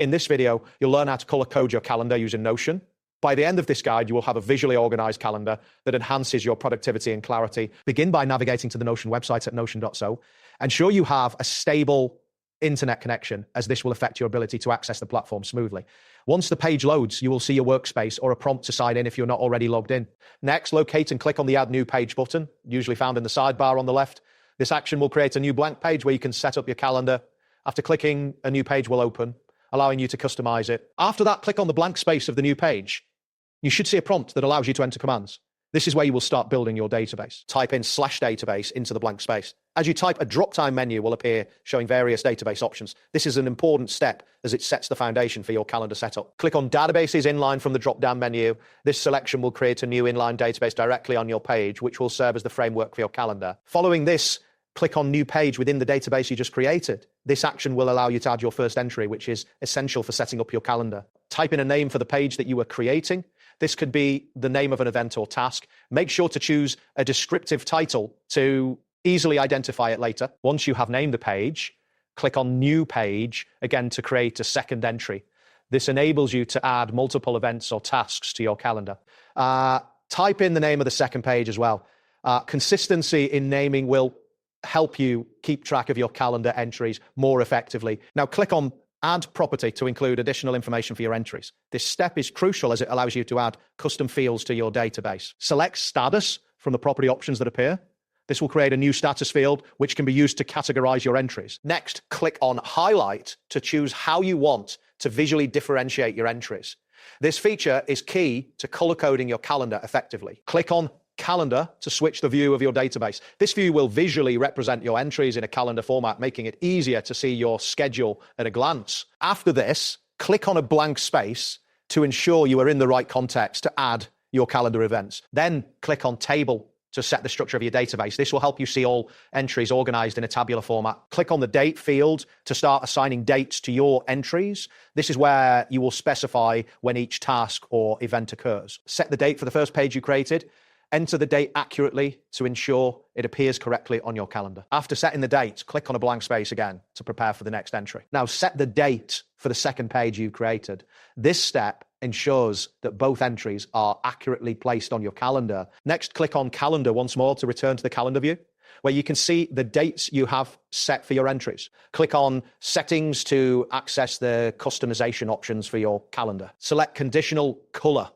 In this video, you'll learn how to color code your calendar using Notion. By the end of this guide, you will have a visually organized calendar that enhances your productivity and clarity. Begin by navigating to the Notion website at notion.so. Ensure you have a stable internet connection, as this will affect your ability to access the platform smoothly. Once the page loads, you will see your workspace or a prompt to sign in if you're not already logged in. Next, locate and click on the Add New Page button, usually found in the sidebar on the left. This action will create a new blank page where you can set up your calendar. After clicking, a new page will open, allowing you to customize it. After that, click on the blank space of the new page. You should see a prompt that allows you to enter commands. This is where you will start building your database. Type in /database into the blank space. As you type, a drop-down menu will appear showing various database options. This is an important step as it sets the foundation for your calendar setup. Click on Databases inline from the drop-down menu. This selection will create a new inline database directly on your page, which will serve as the framework for your calendar. Following this, click on New Page within the database you just created. This action will allow you to add your first entry, which is essential for setting up your calendar. Type in a name for the page that you are creating. This could be the name of an event or task. Make sure to choose a descriptive title to easily identify it later. Once you have named the page, click on New Page, again to create a second entry. This enables you to add multiple events or tasks to your calendar. Type in the name of the second page as well. Consistency in naming will help you keep track of your calendar entries more effectively. Now click on Add Property to include additional information for your entries. This step is crucial as it allows you to add custom fields to your database. Select Status from the property options that appear. This will create a new status field, which can be used to categorize your entries. Next, click on Highlight to choose how you want to visually differentiate your entries. This feature is key to color coding your calendar effectively. Click on Calendar to switch the view of your database. This view will visually represent your entries in a calendar format, making it easier to see your schedule at a glance. After this, click on a blank space to ensure you are in the right context to add your calendar events. Then click on Table to set the structure of your database. This will help you see all entries organized in a tabular format. Click on the Date field to start assigning dates to your entries. This is where you will specify when each task or event occurs. Set the date for the first page you created. Enter the date accurately to ensure it appears correctly on your calendar. After setting the date, click on a blank space again to prepare for the next entry. Now set the date for the second page you created. This step ensures that both entries are accurately placed on your calendar. Next, click on Calendar once more to return to the calendar view, where you can see the dates you have set for your entries. Click on Settings to access the customization options for your calendar. Select Conditional Color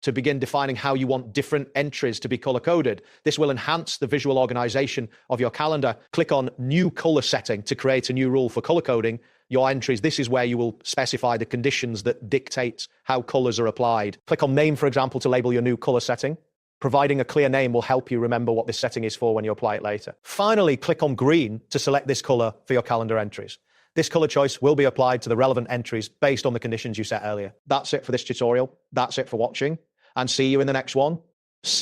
to begin defining how you want different entries to be color-coded. This will enhance the visual organization of your calendar. Click on New Color Setting to create a new rule for color-coding your entries. This is where you will specify the conditions that dictate how colors are applied. Click on Name, for example, to label your new color setting. Providing a clear name will help you remember what this setting is for when you apply it later. Finally, click on Green to select this color for your calendar entries. This color choice will be applied to the relevant entries based on the conditions you set earlier. That's it for this tutorial. That's it for watching. And see you in the next one.